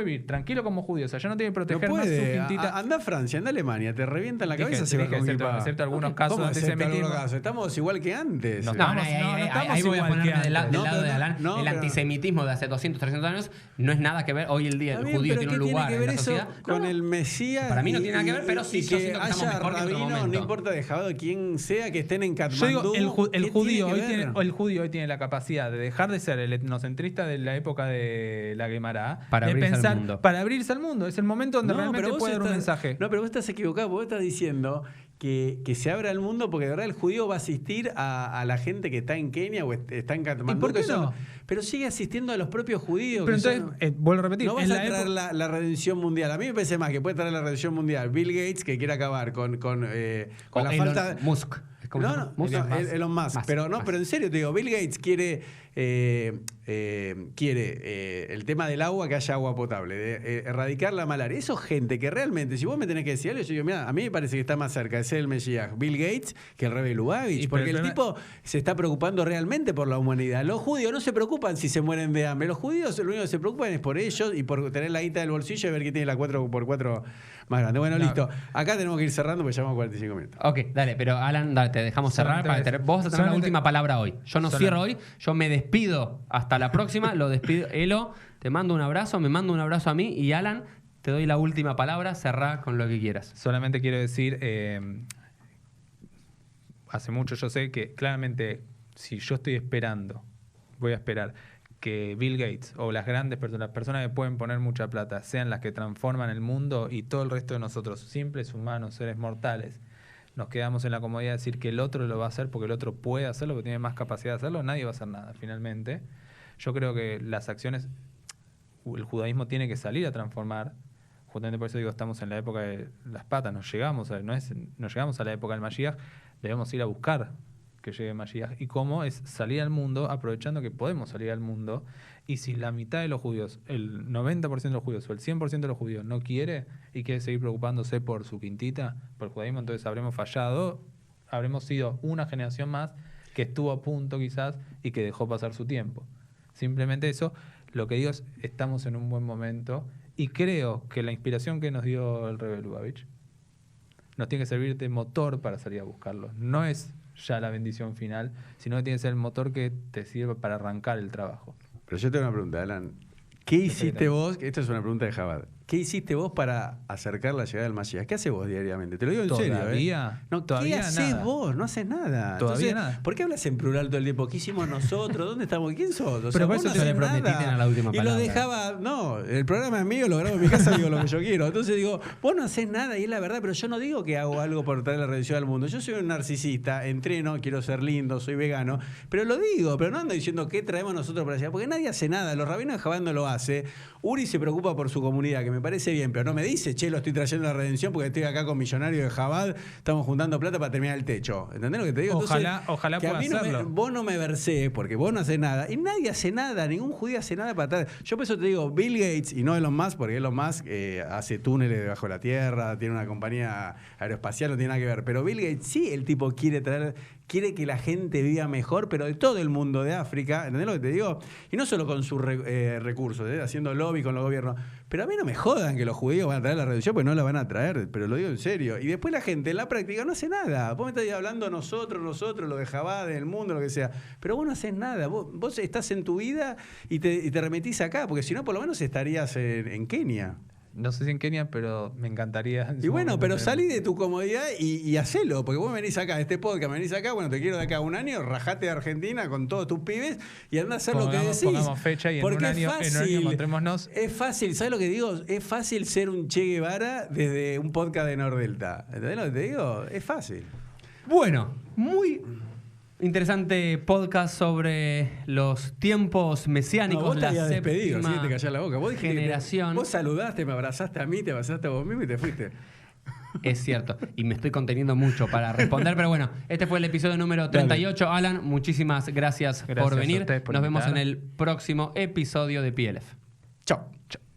ir tranquilo como judío, o sea, ya no tiene que No proteger más su puede. quintita. Anda a Francia, anda a Alemania, te revientan la cabeza si vas con excepto, kipá. excepto algunos casos ¿Cómo de excepto antisemitismo. algunos casos? Estamos igual que antes. No, No, Estamos- no estamos ahí voy a igual que ponerme del, antes. del No, lado pero de no- Alan. no, El pero- antisemitismo de hace 200, 300 años no es nada que ver. Hoy el día Está el bien, judío pero tiene ¿qué un lugar tiene que ver en la eso sociedad. con No, el Mesías? para mí no tiene nada que ver, pero sí, y yo que siento que estamos haya mejor que en otro rabinos, momento. no importa de Jabad, quien sea que estén en Yo Katmandú. digo, el ¿qué judío tiene hoy que ver? el judío hoy tiene la capacidad de dejar de ser el etnocentrista de la época de la Gemara, Para de abrirse al pensar, mundo. para abrirse al mundo. Es el momento donde realmente vos puede dar un estás- mensaje. No, pero vos estás equivocado, porque vos estás diciendo que se abra al mundo porque de verdad el judío va a asistir a la gente que está en Kenia o está en Katmandú. ¿Y por qué que son- no? Pero sigue asistiendo a los propios judíos. Pero que entonces, son- vuelvo a repetir, no vas en a la traer época- la redención mundial. A mí me parece más que puede traer la redención mundial Bill Gates, que quiere acabar con O la Elon falta... Musk. ¿Cómo se No, llama? no, Musk. Elon Musk. Musk. Pero no, Musk. pero en serio te digo, Bill Gates quiere el tema del agua, que haya agua potable, de erradicar la malaria. Eso gente que realmente, si vos me tenés que decir algo, yo digo, mira, a mí me parece que está más cerca de ser el Mesías Bill Gates que el Rebbe Lubavitch, Y porque pero el tipo se está preocupando realmente por la humanidad. Los judíos no se preocupan si se mueren de hambre. Los judíos lo único que se preocupan es por ellos y por tener la guita del bolsillo y ver que tiene la 4x4 más grande. Bueno, No. listo. Acá tenemos que ir cerrando porque llevamos 45 minutos. Ok, dale, pero Alan, dale, te dejamos cerrar Solamente para voy a decir- vos vas a tener la solamente- última palabra hoy. Yo no solamente- cierro hoy, yo me despido hasta la próxima, lo despido. Elo, te mando un abrazo, me mando un abrazo a mí y Alan, te doy la última palabra, cerrá con lo que quieras. Solamente quiero decir, hace mucho yo sé que claramente si yo estoy esperando, voy a esperar que Bill Gates o las grandes personas, las personas que pueden poner mucha plata, sean las que transforman el mundo y todo el resto de nosotros, simples humanos, seres mortales, nos quedamos en la comodidad de decir que el otro lo va a hacer porque el otro puede hacerlo, porque tiene más capacidad de hacerlo, nadie va a hacer nada finalmente. Yo creo que las acciones, el judaísmo tiene que salir a transformar. Justamente por eso digo, estamos en la época de las patas, no llegamos a la época del Mashiach, debemos ir a buscar que llegue Mashiach. ¿Y cómo? Es salir al mundo, aprovechando que podemos salir al mundo, y si la mitad de los judíos, el 90% de los judíos o el 100% de los judíos no quiere y quiere seguir preocupándose por su quintita, por el judaísmo, entonces habremos fallado, habremos sido una generación más que estuvo a punto quizás y que dejó pasar su tiempo. Simplemente eso, lo que digo es, estamos en un buen momento y creo que la inspiración que nos dio el Rebbe Lubavitch nos tiene que servir de motor para salir a buscarlo. No es ya la bendición final, sino que tiene que ser el motor que te sirva para arrancar el trabajo. Pero yo tengo una pregunta, Alan. ¿Qué hiciste vos? Esta es una pregunta de Jabad. ¿Qué hiciste vos para acercar la llegada del Mashiach? ¿Qué haces vos diariamente? Te lo digo en serio. ¿Todavía? No, Todavía ¿qué haces nada. vos? No haces nada. Todavía Entonces, nada. ¿por qué hablas en plural todo el tiempo? ¿Qué hicimos nosotros? ¿Dónde estamos? ¿Quién sos? O Pero por vos eso no te haces le prometiste nada. a la última Y lo palabra. dejaba... No, el programa es mío, lo grabo en mi casa, digo lo que yo quiero. Entonces digo, vos no haces nada y es la verdad, pero yo no digo que hago algo por traer la redención al mundo. Yo soy un narcisista, entreno, quiero ser lindo, soy vegano, pero lo digo, pero no ando diciendo qué traemos nosotros para allá, porque nadie hace nada. Los rabinos de Jabad no lo hace. Uri se preocupa por su comunidad, que me parece bien, pero no me dice, che, lo estoy trayendo a la redención porque estoy acá con millonarios de Jabad, estamos juntando plata para terminar el techo. ¿Entendés lo que te digo? Ojalá que a pueda mí no hacerlo. vos no me versés porque vos no haces nada y nadie hace nada, ningún judío hace nada para traer. Yo por eso te digo, Bill Gates y no Elon Musk, porque Elon Musk hace túneles debajo de la tierra, tiene una compañía aeroespacial, no tiene nada que ver, pero Bill Gates sí, el tipo quiere que la gente viva mejor, pero de todo el mundo de África, ¿entendés lo que te digo? Y no solo con sus recursos, haciendo lobby con los gobiernos. Pero a mí no me jodan que los judíos van a traer la reducción, porque no la van a traer, pero lo digo en serio. Y después la gente en la práctica no hace nada. Vos me estás hablando nosotros, lo de Jabad, del mundo, lo que sea. Pero vos no haces nada. Vos estás en tu vida y te remetís acá, porque si no, por lo menos estarías en Kenia. no sé si en Kenia, pero me encantaría. Y bueno, pero salí de tu comodidad y hacelo, porque vos venís acá, este podcast, venís acá, bueno, te quiero de acá a un año, rajate de Argentina con todos tus pibes y andá a hacer lo que decís. Pongamos fecha y en un año encontrémonos. Es fácil, ¿sabes lo que digo? Es fácil ser un Che Guevara desde un podcast de Nordelta. ¿Entendés lo que te digo? Es fácil. Bueno, muy interesante podcast sobre los tiempos mesiánicos, vos te la habías despedido, así que te callás la boca. Vos dijiste generación. Vos saludaste, me abrazaste a mí, te abrazaste a vos mismo y te fuiste. Es cierto, y me estoy conteniendo mucho para responder, pero bueno, este fue el episodio número 38. Dale. Alan, muchísimas gracias por venir. A ustedes por Nos vemos invitar. en el próximo episodio de PLF. Chao. Chao.